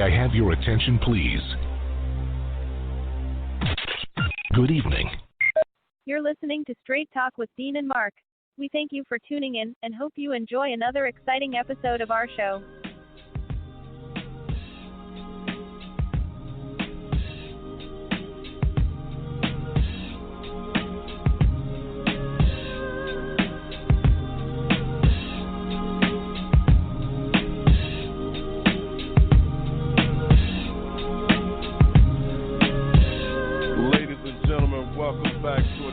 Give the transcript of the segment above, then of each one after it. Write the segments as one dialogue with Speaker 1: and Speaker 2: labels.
Speaker 1: I have your attention, please? Good evening.
Speaker 2: You're listening to Straight Talk with Dean and Mark. We thank you for tuning in and hope you enjoy another exciting episode of our show.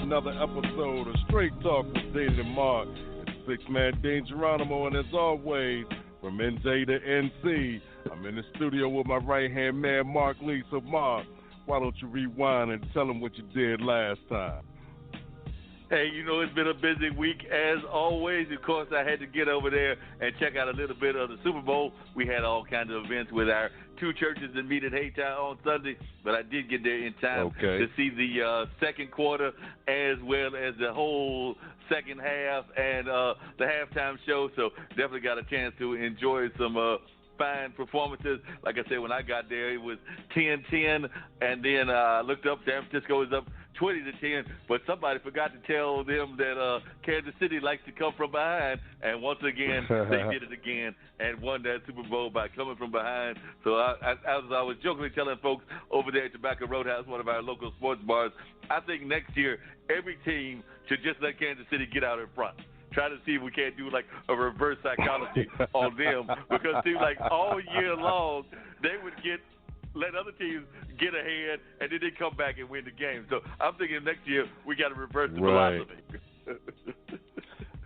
Speaker 3: Another episode of Straight Talk with Dean and Mark. It's Six-Man Dean Geronimo, and as always, from NJ to NC, I'm in the studio with my right-hand man, Mark Lee. So, Mark, why don't you rewind and tell them what you did last time?
Speaker 4: Hey, you know, it's been a busy week as always. Of course, I had to get over there and check out a little bit of the Super Bowl. We had all kinds of events with our two churches that meet at Haytown on Sunday, but I did get there in time to see the second quarter as well as the whole second half and the halftime show. So definitely got a chance to enjoy some fine performances. Like I said, when I got there, it was 10-10, and then I looked up, San Francisco is up 20-10, but somebody forgot to tell them that Kansas City likes to come from behind, and once again, they did it again and won that Super Bowl by coming from behind. So I was jokingly telling folks over there at Tobacco Roadhouse, one of our local sports bars, I think next year every team should just let Kansas City get out in front. Try to see if we can't do like a reverse psychology on them, because it seems like all year long they would let other teams get ahead, and then they come back and win the game. So I'm thinking next year we got to reverse the philosophy.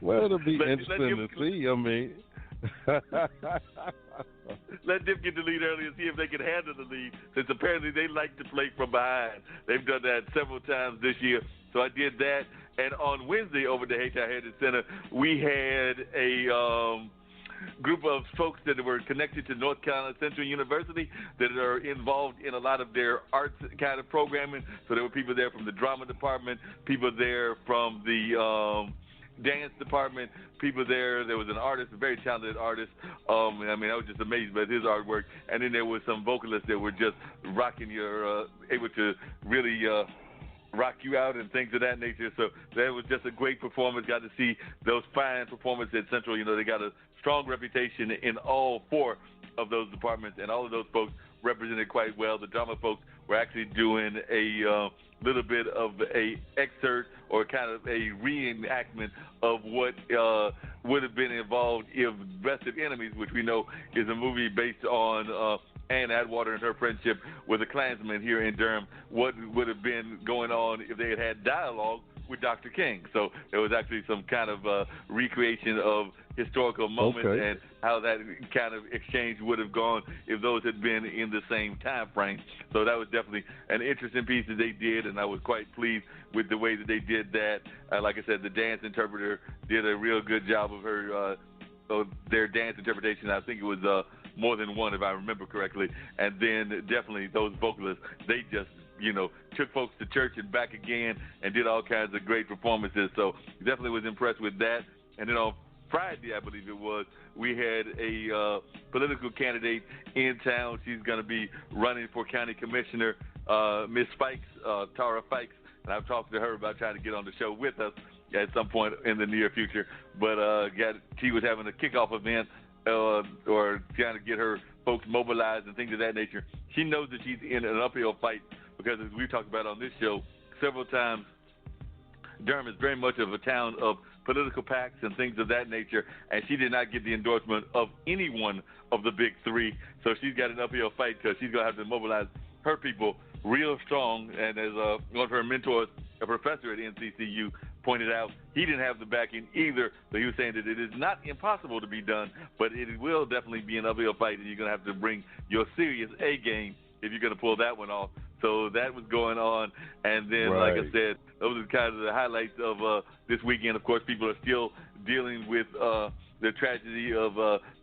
Speaker 3: Well, it'll be interesting to see. I mean,
Speaker 4: let them get the lead early and see if they can handle the lead, since apparently they like to play from behind. They've done that several times this year. So I did that. And on Wednesday over at the Harlem Center, we had a group of folks that were connected to North Carolina Central University that are involved in a lot of their arts kind of programming. So there were people there from the drama department, people there from the dance department, people there. There was an artist, a very talented artist. I mean, I was just amazed by his artwork. And then there was some vocalists that were just rocking your, able to really rock you out and things of that nature. So that was just a great performance. Got to see those fine performances at Central. You know, they got a strong reputation in all four of those departments, and all of those folks represented quite well. The drama folks were actually doing a little bit of a excerpt or kind of a reenactment of what would have been involved if Best of Enemies, which we know is a movie based on Ann Atwater and her friendship with a Klansman here in Durham, what would have been going on if they had dialogue with Dr. King. So there was actually some kind of recreation of historical moments and how that kind of exchange would have gone if those had been in the same time frame. So that was definitely an interesting piece that they did, and I was quite pleased with the way that they did that. Like I said, the dance interpreter did a real good job of her of their dance interpretation. I think it was more than one, if I remember correctly. And then definitely those vocalists, they just, you know, took folks to church and back again and did all kinds of great performances. So definitely was impressed with that. And then on Friday, I believe it was, we had a political candidate in town. She's going to be running for county commissioner, Miss Fikes, Tara Fikes. And I've talked to her about trying to get on the show with us at some point in the near future. But she was having a kickoff event or trying to get her folks mobilized and things of that nature. She knows that she's in an uphill fight because, as we've talked about on this show several times, Durham is very much of a town of political PACs and things of that nature, and she did not get the endorsement of any one of the big three. So she's got an uphill fight because she's going to have to mobilize her people real strong. And as one of her mentors, a professor at NCCU, pointed out, he didn't have the backing either. So he was saying that it is not impossible to be done, but it will definitely be an uphill fight, and you're going to have to bring your serious A game if you're going to pull that one off. So that was going on. And then, like I said, those are kind of the highlights of this weekend. Of course, people are still dealing with the tragedy of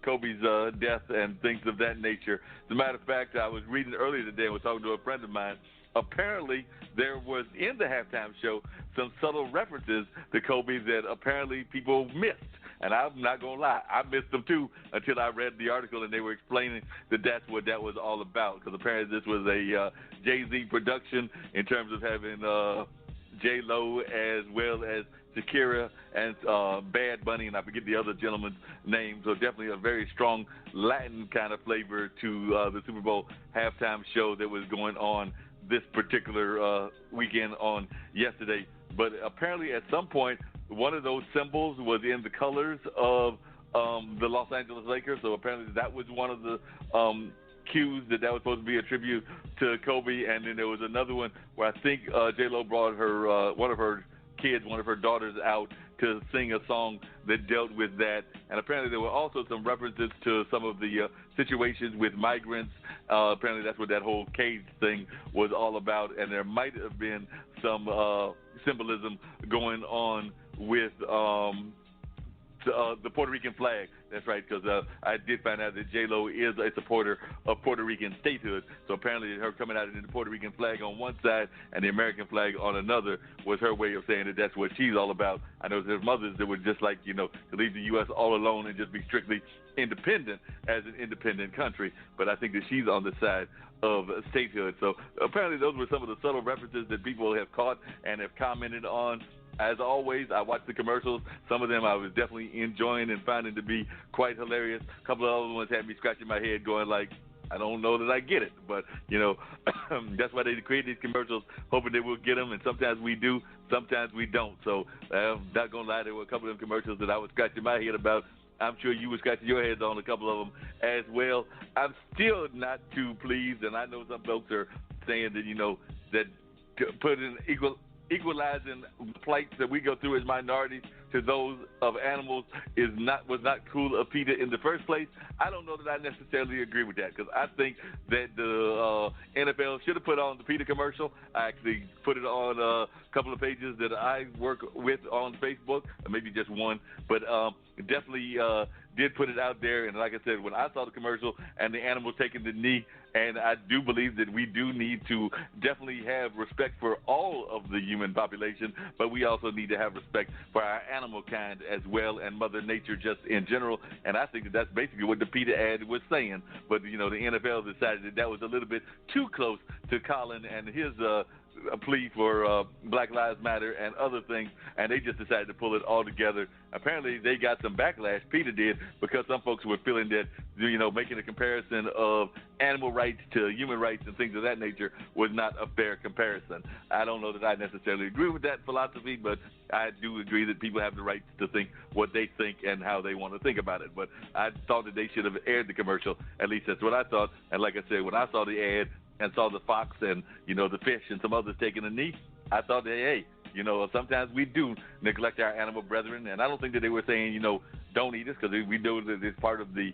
Speaker 4: Kobe's death and things of that nature. As a matter of fact, I was reading earlier today and was talking to a friend of mine. Apparently, there was in the halftime show some subtle references to Kobe that apparently people missed. And I'm not going to lie, I missed them too until I read the article and they were explaining that that's what that was all about. Because apparently this was a Jay-Z production in terms of having J-Lo as well as Shakira and Bad Bunny, and I forget the other gentleman's name. So definitely a very strong Latin kind of flavor to the Super Bowl halftime show that was going on this particular weekend on yesterday. But apparently at some point, one of those symbols was in the colors of the Los Angeles Lakers. So apparently that was one of the cues that was supposed to be a tribute to Kobe. And then there was another one where I think J-Lo brought her one of her daughters out to sing a song that dealt with that. And apparently there were also some references to some of the situations with migrants. Apparently that's what that whole cage thing was all about. And there might have been some symbolism going on with the Puerto Rican flag. That's right, because I did find out that J-Lo is a supporter of Puerto Rican statehood. So apparently her coming out in the Puerto Rican flag on one side and the American flag on another was her way of saying that that's what she's all about. I know there's mothers that would just like, to leave the U.S. all alone and just be strictly independent as an independent country. But I think that she's on the side of statehood. So apparently those were some of the subtle references that people have caught and have commented on. As always, I watched the commercials. Some of them I was definitely enjoying and finding to be quite hilarious. A couple of other ones had me scratching my head going like, I don't know that I get it. But, that's why they create these commercials, hoping that we'll get them. And sometimes we do, sometimes we don't. So I'm not going to lie, there were a couple of them commercials that I was scratching my head about. I'm sure you were scratching your heads on a couple of them as well. I'm still not too pleased, and I know some folks are saying that, that to put in equalizing the plight that we go through as minorities to those of animals was not cool of PETA in the first place. I don't know that I necessarily agree with that, because I think that the NFL should have put on the PETA commercial. I actually put it on a couple of pages that I work with on Facebook, or maybe just one, but definitely did put it out there. And like I said, when I saw the commercial and the animal taking the knee, and I do believe that we do need to definitely have respect for all of the human population, but we also need to have respect for our animal kind as well, and Mother Nature just in general. And I think that that's basically what the PETA ad was saying. But, the NFL decided that was a little bit too close to Colin and his a plea for Black Lives Matter and other things, and they just decided to pull it all together. Apparently they got some backlash, PETA did, because some folks were feeling that, making a comparison of animal rights to human rights and things of that nature was not a fair comparison. I don't know that I necessarily agree with that philosophy, but I do agree that people have the right to think what they think and how they want to think about it. But I thought that they should have aired the commercial. At least that's what I thought. And like I said, when I saw the ad and saw the fox and, the fish and some others taking a knee, I thought that, hey, sometimes we do neglect our animal brethren. And I don't think that they were saying, don't eat us, because we know that it's part of the,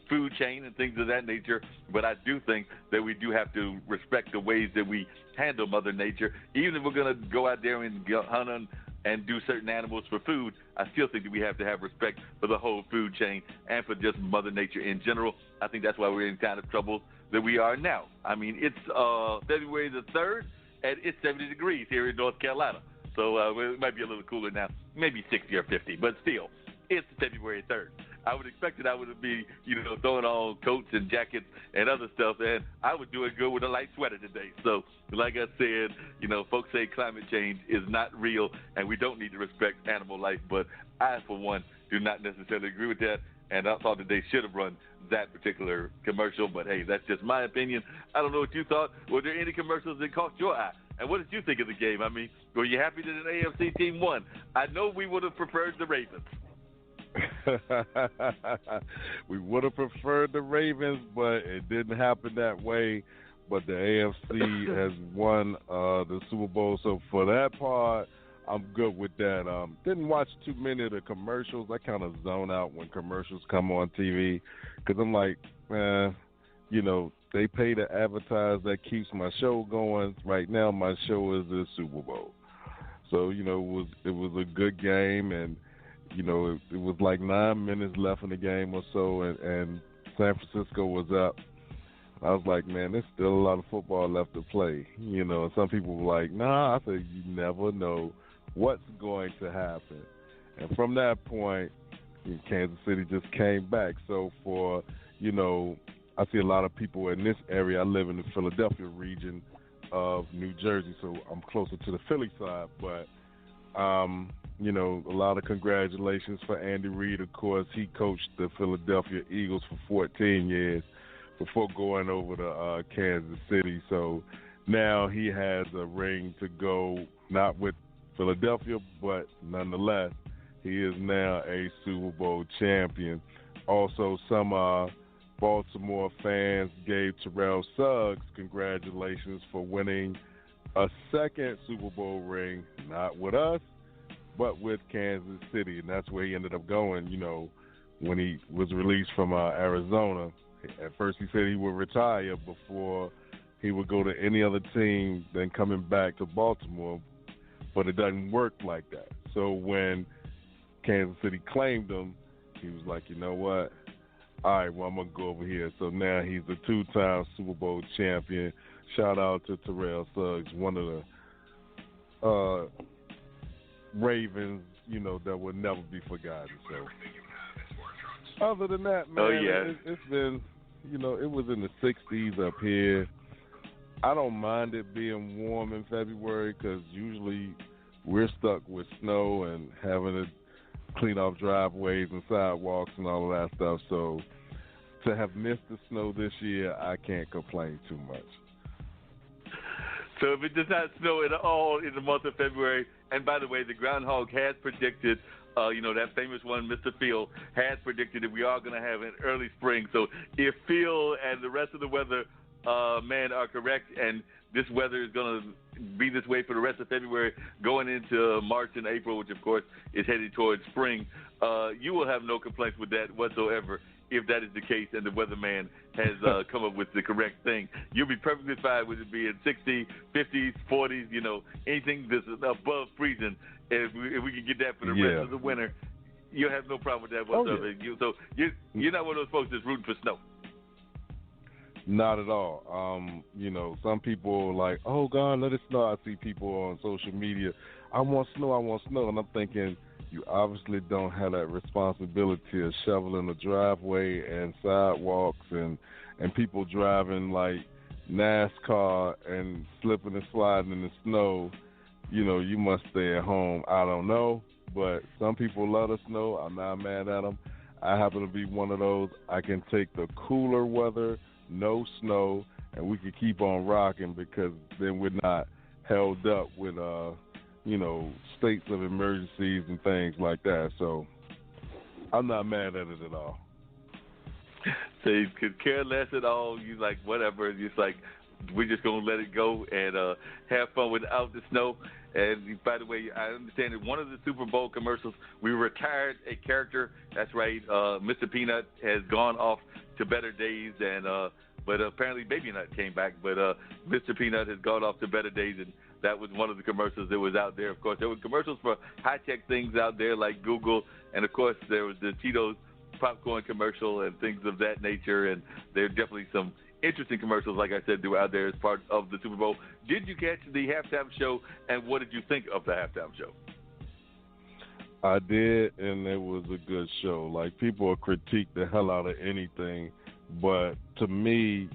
Speaker 4: food chain and things of that nature. But I do think that we do have to respect the ways that we handle Mother Nature. Even if we're going to go out there and hunt and do certain animals for food, I still think that we have to have respect for the whole food chain and for just Mother Nature in general. I think that's why we're in kind of trouble that we are now. I mean, it's February the 3rd, and it's 70 degrees here in North Carolina. So it might be a little cooler now, maybe 60 or 50, but still, it's February 3rd. I would expect that I would be, throwing on coats and jackets and other stuff, and I would do it good with a light sweater today. So, like I said, folks say climate change is not real, and we don't need to respect animal life, but I, for one, do not necessarily agree with that, and I thought that they should have run that particular commercial, but hey, that's just my opinion. I don't know what you thought. Were there any commercials that caught your eye? And what did you think of the game? I mean, were you happy that an AFC team won? I know we would have preferred the Ravens.
Speaker 3: We would have preferred the Ravens, but it didn't happen that way. But the AFC has won the Super Bowl, so for that part, I'm good with that. Didn't watch too many of the commercials. I kind of zone out when commercials come on TV because I'm like, they pay to advertise. That keeps my show going. Right now, my show is the Super Bowl. So, it was a good game, and it was like 9 minutes left in the game or so, and San Francisco was up. I was like, man, there's still a lot of football left to play. Some people were like, nah. I said, you never know what's going to happen. And from that point, Kansas City just came back. So for, I see a lot of people in this area. I live in the Philadelphia region of New Jersey, so I'm closer to the Philly side. But, a lot of congratulations for Andy Reid. Of course, he coached the Philadelphia Eagles for 14 years before going over to Kansas City. So now he has a ring to go, not with Philadelphia, but nonetheless, he is now a Super Bowl champion. Also, some Baltimore fans gave Terrell Suggs congratulations for winning a second Super Bowl ring, not with us, but with Kansas City. And that's where he ended up going, when he was released from Arizona. At first he said he would retire before he would go to any other team than coming back to Baltimore, but it doesn't work like that. So when Kansas City claimed him, he was like, you know what? All right, well, I'm going to go over here. So now he's a two-time Super Bowl champion. Shout out to Terrell Suggs, one of the Ravens, that will never be forgotten. So other than that, man, it's been, it was in the 60s up here. I don't mind it being warm in February because usually we're stuck with snow and having to clean off driveways and sidewalks and all of that stuff. So to have missed the snow this year, I can't complain too much.
Speaker 4: So if it does not snow at all in the month of February, and by the way, the groundhog has predicted, that famous one, Mr. Phil, has predicted that we are going to have an early spring. So if Phil and the rest of the weather man are correct, and this weather is going to be this way for the rest of February, going into March and April, which of course is headed towards spring, you will have no complaints with that whatsoever. If that is the case and the weatherman has come up with the correct thing, you'll be perfectly fine with it being 60s, 50s, 40s, anything that's above freezing. If we can get that for the rest of the winter, you'll have no problem with that whatsoever. So you're not one of those folks that's rooting for snow.
Speaker 3: Not at all. Some people are like, oh, God, let it snow. I see people on social media, I want snow. And I'm thinking, you obviously don't have that responsibility of shoveling the driveway and sidewalks and people driving like NASCAR and slipping and sliding in the snow. You must stay at home. I don't know, but some people love the snow. I'm not mad at them. I happen to be one of those. I can take the cooler weather, no snow, and we can keep on rocking because then we're not held up with states of emergencies and things like that. So I'm not mad at it at all.
Speaker 4: So you could care less at all. You like whatever. It's like we're just gonna let it go and have fun without the snow. And by the way, I understand that one of the Super Bowl commercials, we retired a character. That's right. Mr. Peanut has gone off to better days, and but apparently Baby Nut came back. But Mr. Peanut has gone off to better days, and that was one of the commercials that was out there. Of course, there were commercials for high-tech things out there like Google, and of course there was the Cheetos popcorn commercial and things of that nature. And there are definitely some interesting commercials, like I said, out there as part of the Super Bowl. Did you catch the halftime show, and what did you think of the halftime show?
Speaker 3: I did, and it was a good show. Like, people critique the hell out of anything, but to me,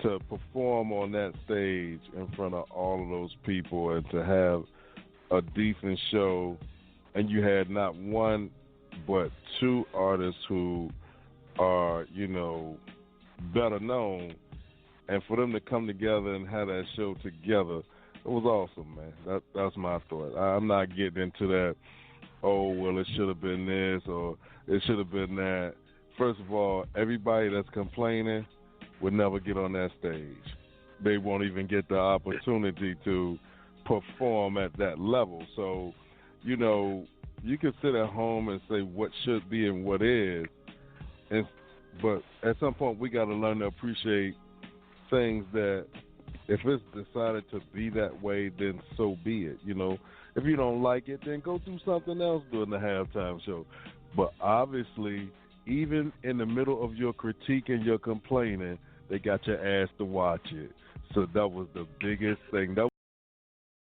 Speaker 3: to perform on that stage in front of all of those people and to have a decent show, and you had not one but two artists who are, better known, and for them to come together and have that show together, it was awesome, man. That's my thought. I'm not getting into that, oh, well, it should have been this or it should have been that. First of all, everybody that's complaining would never get on that stage. They won't even get the opportunity to perform at that level. So, you can sit at home and say what should be and what is, but at some point we got to learn to appreciate things that if it's decided to be that way, then so be it. If you don't like it, then go do something else during the halftime show. But obviously, even in the middle of your critique and your complaining, they got your ass to watch it. So that was the biggest thing. That